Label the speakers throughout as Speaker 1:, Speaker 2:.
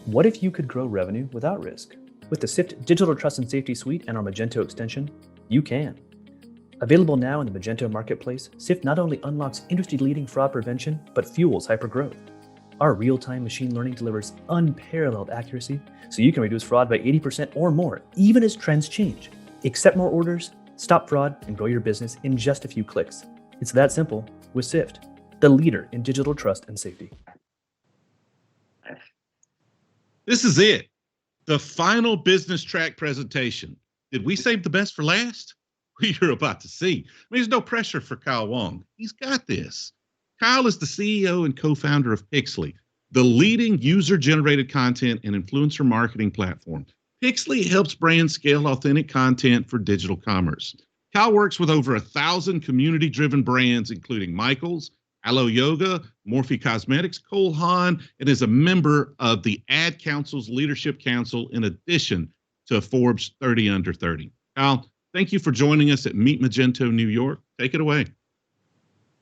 Speaker 1: What if you could grow revenue without risk? With the SIFT Digital Trust and Safety Suite and our Magento extension, you can. Available now in the Magento marketplace, SIFT not only unlocks industry-leading fraud prevention, but fuels hypergrowth. Our real-time machine learning delivers unparalleled accuracy, so you can reduce fraud by 80% or more, even as trends change. Accept more orders, stop fraud, and grow your business in just a few clicks. It's that simple with SIFT, the leader in digital trust and safety.
Speaker 2: This is it, the final business track presentation. Did we save the best for last? You're about to see. There's no pressure for Kyle Wong. He's got this. Kyle is the CEO and co-founder of Pixely, the leading user-generated content and influencer marketing platform. Pixely helps brands scale authentic content for digital commerce. Kyle works with over 1,000 community-driven brands, including Michaels, Alo Yoga, Morphe Cosmetics, Cole Haan, and is a member of the Ad Council's Leadership Council in addition to Forbes 30 Under 30. Kyle, thank you for joining us at Meet Magento, New York. Take it away.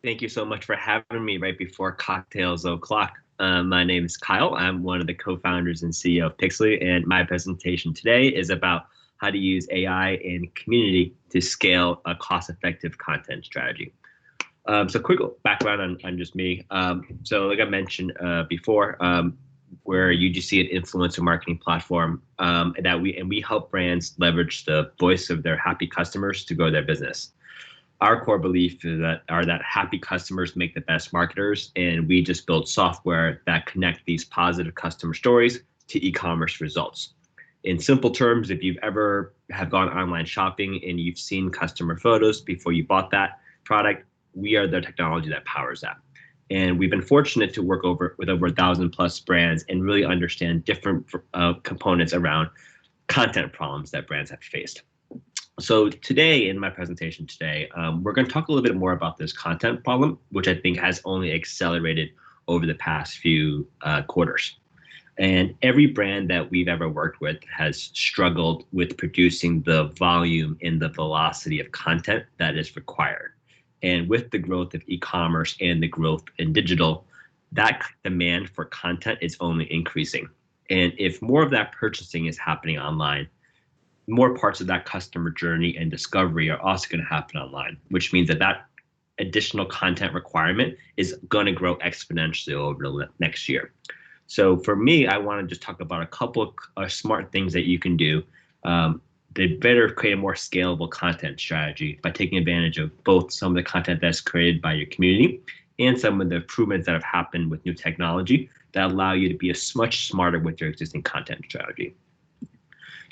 Speaker 3: Thank you so much for having me right before cocktails o'clock. My name is Kyle. I'm one of the co-founders and CEO of Pixely, and my presentation today is about how to use AI and community to scale a cost-effective content strategy. So quick background on just me. So like I mentioned before, we're UGC an influencer marketing platform that we help brands leverage the voice of their happy customers to grow their business. Our core belief is that happy customers make the best marketers, and we just build software that connect these positive customer stories to e-commerce results. In simple terms, if you've ever have gone online shopping and you've seen customer photos before you bought that product, we are the technology that powers that. And we've been fortunate to work with over 1,000+ brands and really understand different components around content problems that brands have faced. So today, in my presentation today, we're going to talk a little bit more about this content problem, which I think has only accelerated over the past few quarters. And every brand that we've ever worked with has struggled with producing the volume and the velocity of content that is required. And with the growth of e-commerce and the growth in digital, that demand for content is only increasing. And if more of that purchasing is happening online, more parts of that customer journey and discovery are also going to happen online, which means that additional content requirement is going to grow exponentially over the next year. So for me, I want to just talk about a couple of smart things that you can do to better create a more scalable content strategy by taking advantage of both some of the content that's created by your community and some of the improvements that have happened with new technology that allow you to be much smarter with your existing content strategy.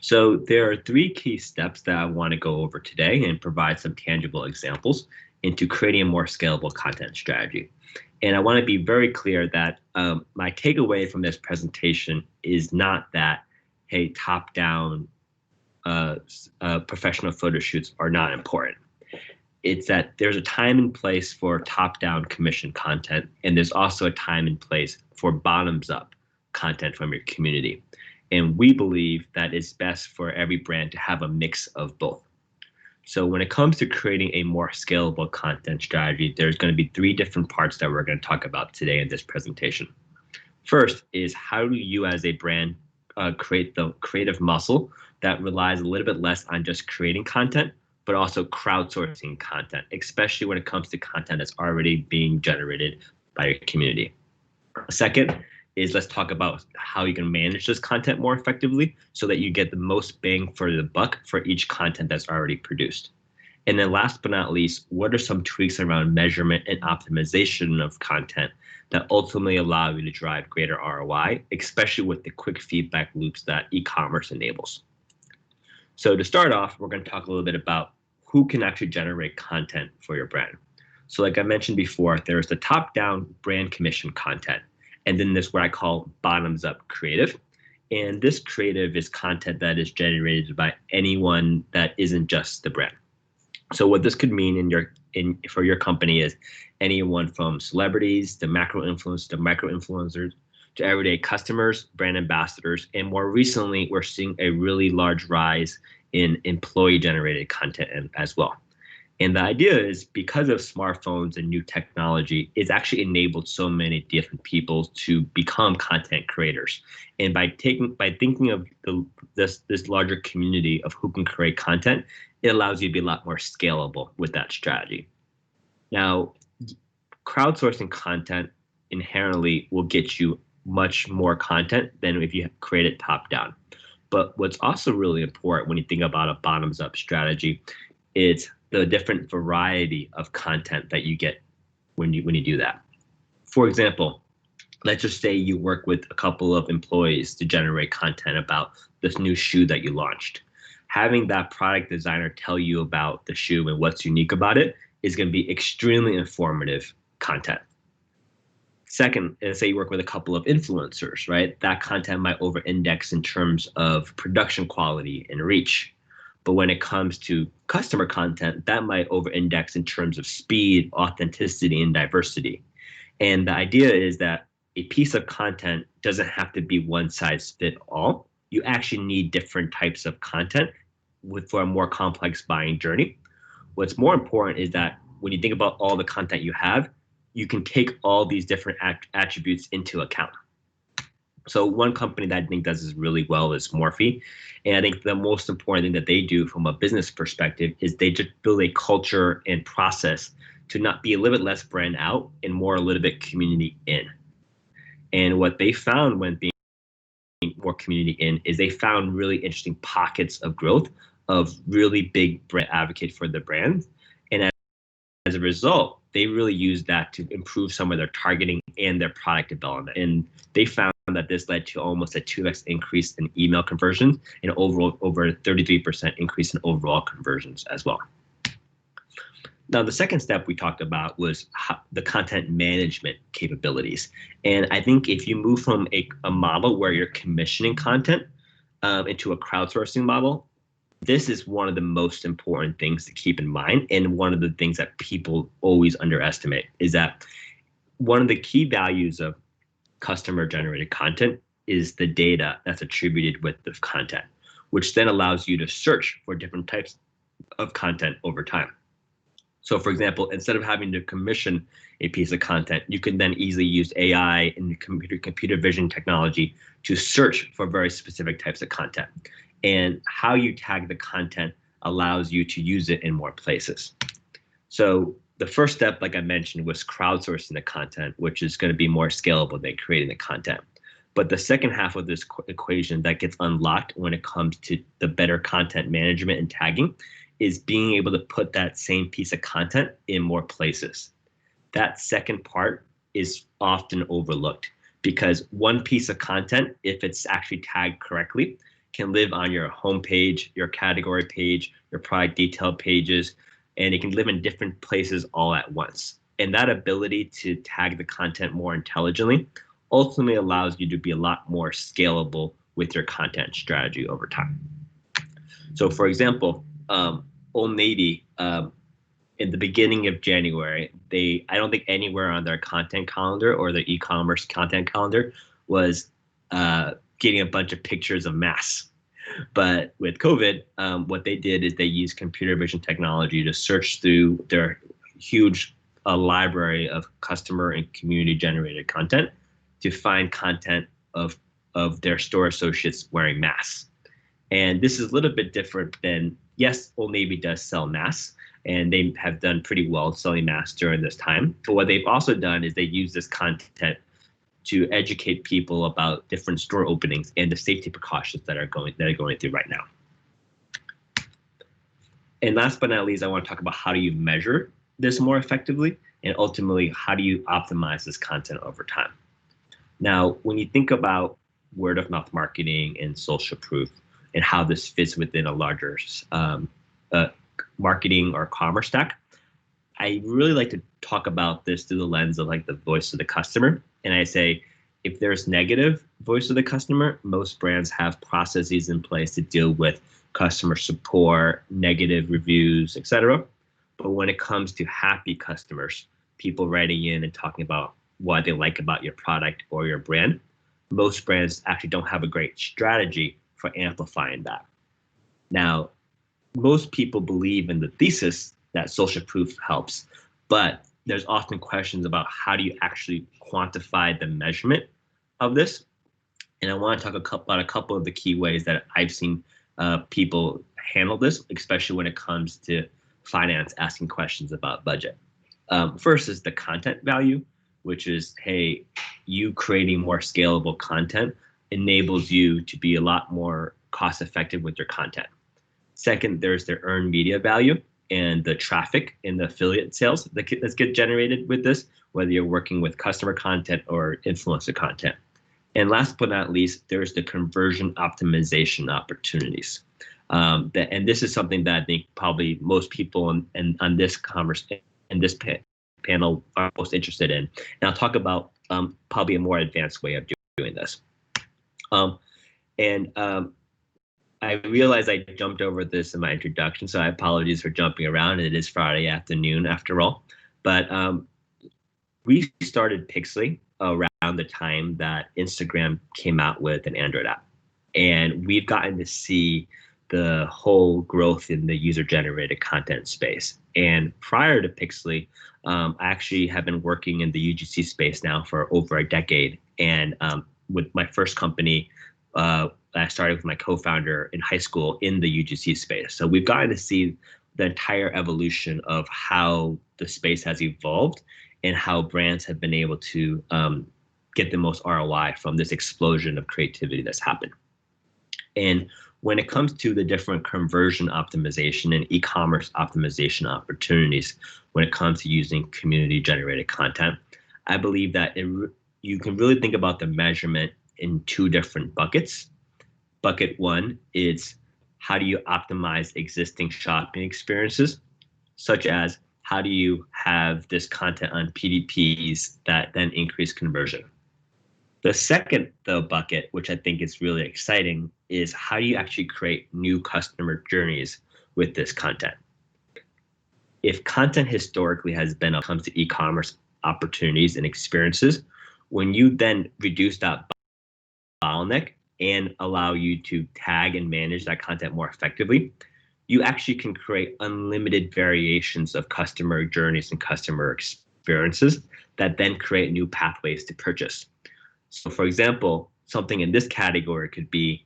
Speaker 3: So there are 3 key steps that I want to go over today and provide some tangible examples into creating a more scalable content strategy. And I want to be very clear that my takeaway from this presentation is not that, hey, top-down professional photo shoots are not important. It's that there's a time and place for top-down commission content, and there's also a time and place for bottoms-up content from your community. And we believe that it's best for every brand to have a mix of both. So when it comes to creating a more scalable content strategy, there's going to be 3 different parts that we're going to talk about today in this presentation. First is, how do you as a brand create the creative muscle that relies a little bit less on just creating content, but also crowdsourcing content, especially when it comes to content that's already being generated by your community. Second is, let's talk about how you can manage this content more effectively so that you get the most bang for the buck for each content that's already produced. And then last but not least, what are some tweaks around measurement and optimization of content that ultimately allow you to drive greater ROI, especially with the quick feedback loops that e-commerce enables. So to start off, we're going to talk a little bit about who can actually generate content for your brand. So like I mentioned before, there's the top-down brand commission content, and then there's what I call bottoms-up creative. And this creative is content that is generated by anyone that isn't just the brand. So what this could mean for your company is anyone from celebrities to macro influencers to micro influencers to everyday customers, brand ambassadors, and more recently, we're seeing a really large rise in employee-generated content as well. And the idea is because of smartphones and new technology, it's actually enabled so many different people to become content creators. And by thinking of this larger community of who can create content, it allows you to be a lot more scalable with that strategy. Now, crowdsourcing content inherently will get you much more content than if you create it top down. But what's also really important when you think about a bottoms up strategy is the different variety of content that you get when you do that. For example, let's just say you work with a couple of employees to generate content about this new shoe that you launched. Having that product designer tell you about the shoe and what's unique about it is going to be extremely informative content. Second, let's say you work with a couple of influencers, right? That content might over-index in terms of production quality and reach. But when it comes to customer content, that might over-index in terms of speed, authenticity, and diversity. And the idea is that a piece of content doesn't have to be one size fit all. You actually need different types of content for a more complex buying journey. What's more important is that when you think about all the content you have, you can take all these different attributes into account. So one company that I think does this really well is Morphe. And I think the most important thing that they do from a business perspective is they just build a culture and process to not be a little bit less brand out and more a little bit community in. And what they found when being more community in is they found really interesting pockets of growth of really big brand advocate for the brand. And as a result, they really use that to improve some of their targeting and their product development. And they found that this led to almost a 2x increase in email conversions and overall over a 33% increase in overall conversions as well. Now, the second step we talked about was the content management capabilities. And I think if you move from a model where you're commissioning content into a crowdsourcing model, this is one of the most important things to keep in mind. And one of the things that people always underestimate is that one of the key values of customer generated content is the data that's attributed with the content, which then allows you to search for different types of content over time. So for example, instead of having to commission a piece of content, you can then easily use AI and computer vision technology to search for very specific types of content. And how you tag the content allows you to use it in more places. So the first step, like I mentioned, was crowdsourcing the content, which is going to be more scalable than creating the content. But the second half of this equation that gets unlocked when it comes to the better content management and tagging is being able to put that same piece of content in more places. That second part is often overlooked because one piece of content, if it's actually tagged correctly, can live on your homepage, your category page, your product detail pages, and it can live in different places all at once. And that ability to tag the content more intelligently ultimately allows you to be a lot more scalable with your content strategy over time. So for example, Old Navy, in the beginning of January, I don't think anywhere on their content calendar or their e-commerce content calendar was getting a bunch of pictures of masks. But with COVID, what they did is they used computer vision technology to search through their huge library of customer and community generated content to find content of their store associates wearing masks. And this is a little bit different than, yes, Old Navy does sell masks, and they have done pretty well selling masks during this time. But what they've also done is they use this content to educate people about different store openings and the safety precautions that are going through right now. And last but not least, I want to talk about how do you measure this more effectively, and ultimately, how do you optimize this content over time? Now, when you think about word of mouth marketing and social proof and how this fits within a larger marketing or commerce stack, I really like to talk about this through the lens of like the voice of the customer. And I say, if there's negative voice of the customer, most brands have processes in place to deal with customer support, negative reviews, etc. But when it comes to happy customers, people writing in and talking about what they like about your product or your brand, most brands actually don't have a great strategy for amplifying that. Now, most people believe in the thesis that social proof helps. But there's often questions about how do you actually quantify the measurement of this. And I want to talk about a couple of the key ways that I've seen people handle this, especially when it comes to finance asking questions about budget. First is the content value, which is, hey, you creating more scalable content enables you to be a lot more cost effective with your content. Second, there's the earned media value and the traffic and the affiliate sales that get generated with this, whether you're working with customer content or influencer content. And last but not least, there's the conversion optimization opportunities. And this is something that I think probably most people on this panel are most interested in. And I'll talk about probably a more advanced way of doing this. I realize I jumped over this in my introduction, so I apologize for jumping around. It is Friday afternoon after all. But we started Pixly around the time that Instagram came out with an Android app. And we've gotten to see the whole growth in the user-generated content space. And prior to Pixly, I actually have been working in the UGC space now for over a decade. And with my first company, I started with my co-founder in high school in the UGC space. So we've gotten to see the entire evolution of how the space has evolved and how brands have been able to get the most ROI from this explosion of creativity that's happened. And when it comes to the different conversion optimization and e-commerce optimization opportunities, when it comes to using community generated content, I believe that you can really think about the measurement in two different buckets. Bucket one is how do you optimize existing shopping experiences, such as how do you have this content on PDPs that then increase conversion. The second bucket, which I think is really exciting, is how do you actually create new customer journeys with this content. If content historically has been when it comes to e-commerce opportunities and experiences, when you then reduce that bottleneck and allow you to tag and manage that content more effectively, you actually can create unlimited variations of customer journeys and customer experiences that then create new pathways to purchase. So for example, something in this category could be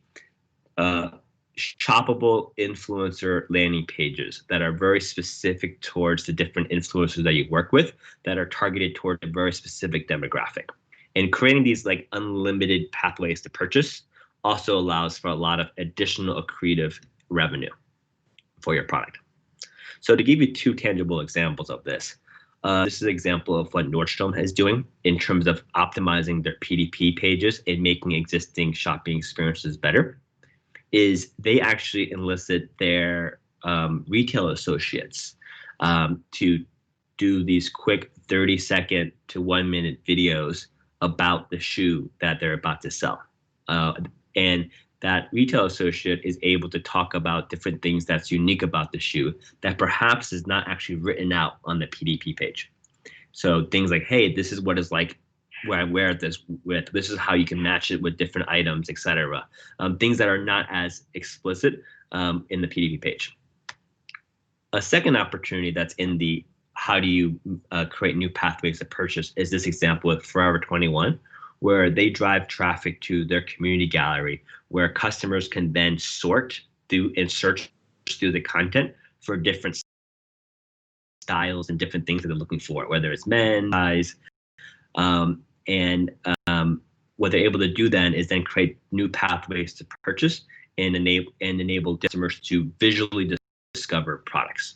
Speaker 3: shoppable influencer landing pages that are very specific towards the different influencers that you work with that are targeted toward a very specific demographic. And creating these like unlimited pathways to purchase also allows for a lot of additional accretive revenue for your product. So to give you two tangible examples of this, this is an example of what Nordstrom is doing in terms of optimizing their PDP pages and making existing shopping experiences better, is they actually enlisted their retail associates to do these quick 30-second to 1-minute videos about the shoe that they're about to sell. And that retail associate is able to talk about different things that's unique about the shoe that perhaps is not actually written out on the PDP page. So things like, hey, this is what it's like where I wear this with, this is how you can match it with different items, etc. Things that are not as explicit in the PDP page. A second opportunity that's in the how do you create new pathways to purchase is this example with Forever 21, where they drive traffic to their community gallery, where customers can then sort through and search through the content for different styles and different things that they're looking for, whether it's men, guys, what they're able to do then is then create new pathways to purchase and enable customers to visually discover products.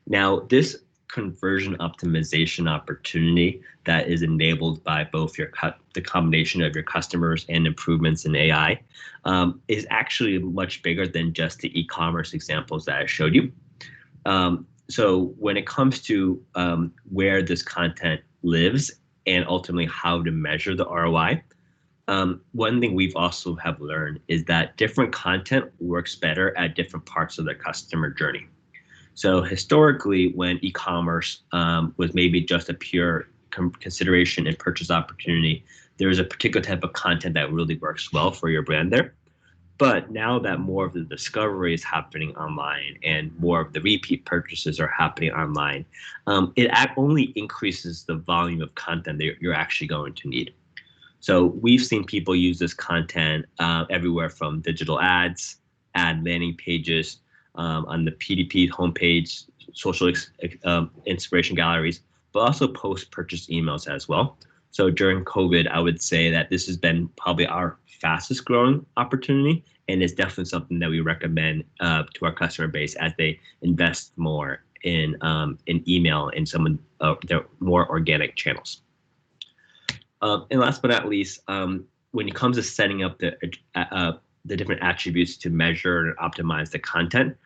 Speaker 3: Now, this conversion optimization opportunity that is enabled by both the combination of your customers and improvements in AI is actually much bigger than just the e-commerce examples that I showed you. So when it comes to where this content lives and ultimately how to measure the ROI, one thing we've also have learned is that different content works better at different parts of the customer journey. So historically, when e-commerce was maybe just a pure consideration and purchase opportunity, there is a particular type of content that really works well for your brand there. But now that more of the discovery is happening online and more of the repeat purchases are happening online, it only increases the volume of content that you're actually going to need. So we've seen people use this content everywhere from digital ads, ad landing pages, on the PDP homepage, social inspiration galleries, but also post-purchase emails as well. So during COVID, I would say that this has been probably our fastest growing opportunity, and it's definitely something that we recommend to our customer base as they invest more in email and some of their more organic channels. And last but not least, when it comes to setting up the different attributes to measure and optimize the content,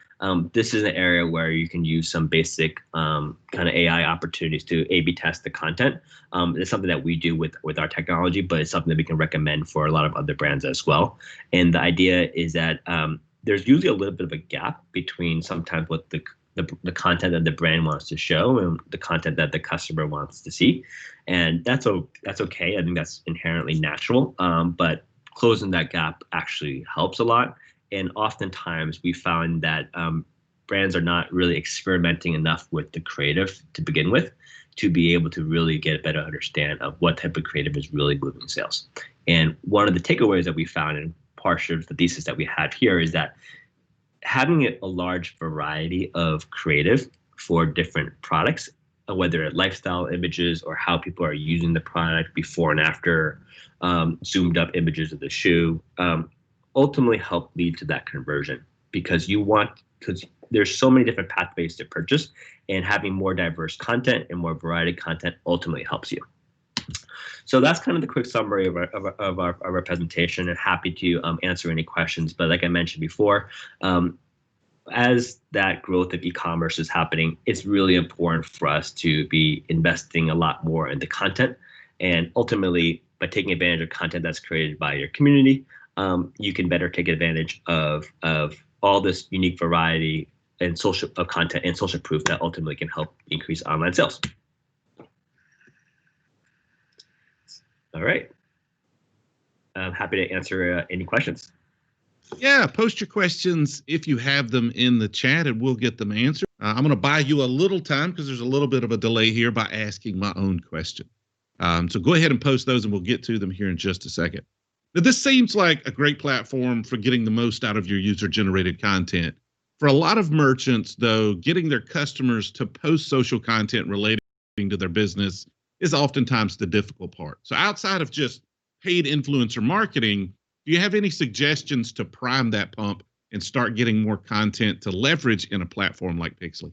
Speaker 3: this is an area where you can use some basic kind of AI opportunities to A/B test the content. It's something that we do with our technology, but it's something that we can recommend for a lot of other brands as well. And the idea is that there's usually a little bit of a gap between sometimes what the content that the brand wants to show and the content that the customer wants to see. And that's okay. I think that's inherently natural. But closing that gap actually helps a lot. And oftentimes we found that brands are not really experimenting enough with the creative to begin with to be able to really get a better understand of what type of creative is really moving sales. And one of the takeaways that we found, and part of the thesis that we have here, is that having a large variety of creative for different products, whether it's lifestyle images or how people are using the product before and after, zoomed up images of the shoe, ultimately help lead to that conversion, because there's so many different pathways to purchase, and having more diverse content and more variety of content ultimately helps you. So that's kind of the quick summary of our presentation, and happy to answer any questions. But like I mentioned before, as that growth of e-commerce is happening, it's really important for us to be investing a lot more in the content. And ultimately, by taking advantage of content that's created by your community, you can better take advantage of all this unique variety and of content and social proof that ultimately can help increase online sales. All right. I'm happy to answer any questions.
Speaker 2: Yeah, post your questions if you have them in the chat, and we'll get them answered. I'm going to buy you a little time because there's a little bit of a delay here by asking my own question. So go ahead and post those, and we'll get to them here in just a second. Now, this seems like a great platform for getting the most out of your user-generated content. For a lot of merchants, though, getting their customers to post social content relating to their business is oftentimes the difficult part. So outside of just paid influencer marketing, do you have any suggestions to prime that pump and start getting more content to leverage in a platform like Pixely?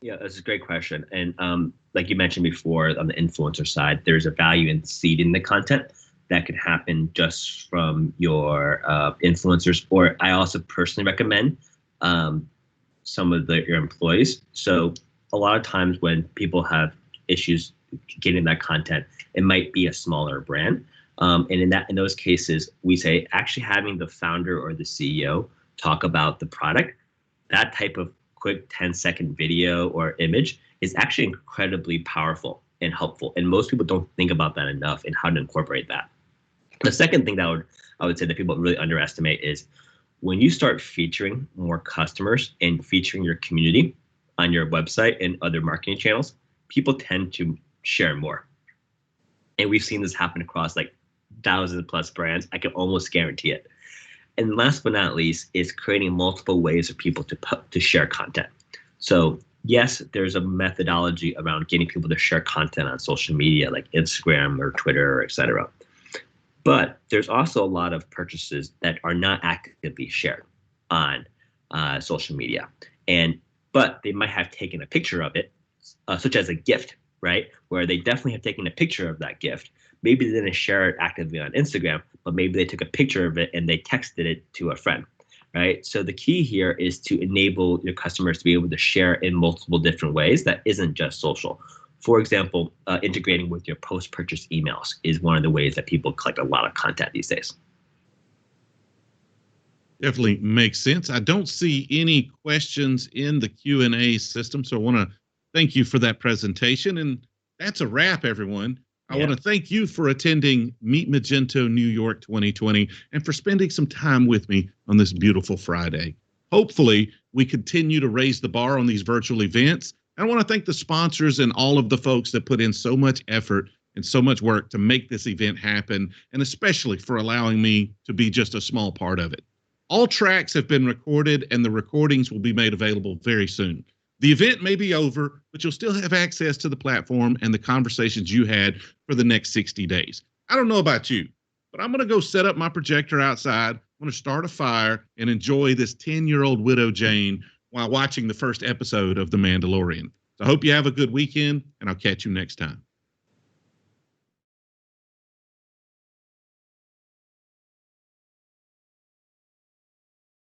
Speaker 3: Yeah, that's a great question. And like you mentioned before, on the influencer side, there's a value in seeding the content that can happen just from your influencers. Or I also personally recommend some of your employees. So a lot of times when people have issues getting that content, it might be a smaller brand. And in those cases, we say actually having the founder or the CEO talk about the product, that type of quick 10-second video or image is actually incredibly powerful and helpful. And most people don't think about that enough and how to incorporate that. The second thing that I would say that people really underestimate is when you start featuring more customers and featuring your community on your website and other marketing channels, people tend to share more. And we've seen this happen across like thousands plus brands. I can almost guarantee it. And last but not least is creating multiple ways for people to share content. So yes, there's a methodology around getting people to share content on social media like Instagram or Twitter, or et cetera. But there's also a lot of purchases that are not actively shared on social media. But they might have taken a picture of it, such as a gift, right? Where they definitely have taken a picture of that gift. Maybe they didn't share it actively on Instagram, but maybe they took a picture of it and they texted it to a friend, right? So the key here is to enable your customers to be able to share in multiple different ways that isn't just social. For example, integrating with your post-purchase emails is one of the ways that people collect a lot of content these days.
Speaker 2: Definitely makes sense. I don't see any questions in the Q&A system, so I want to thank you for that presentation. And that's a wrap, everyone. I want to thank you for attending Meet Magento New York 2020 and for spending some time with me on this beautiful Friday. Hopefully, we continue to raise the bar on these virtual events. I want to thank the sponsors and all of the folks that put in so much effort and so much work to make this event happen, and especially for allowing me to be just a small part of it. All tracks have been recorded, and the recordings will be made available very soon. The event may be over, but you'll still have access to the platform and the conversations you had for the next 60 days. I don't know about you, but I'm going to go set up my projector outside. I'm going to start a fire and enjoy this 10-year-old widow Jane while watching the first episode of The Mandalorian. So I hope you have a good weekend, and I'll catch you next time.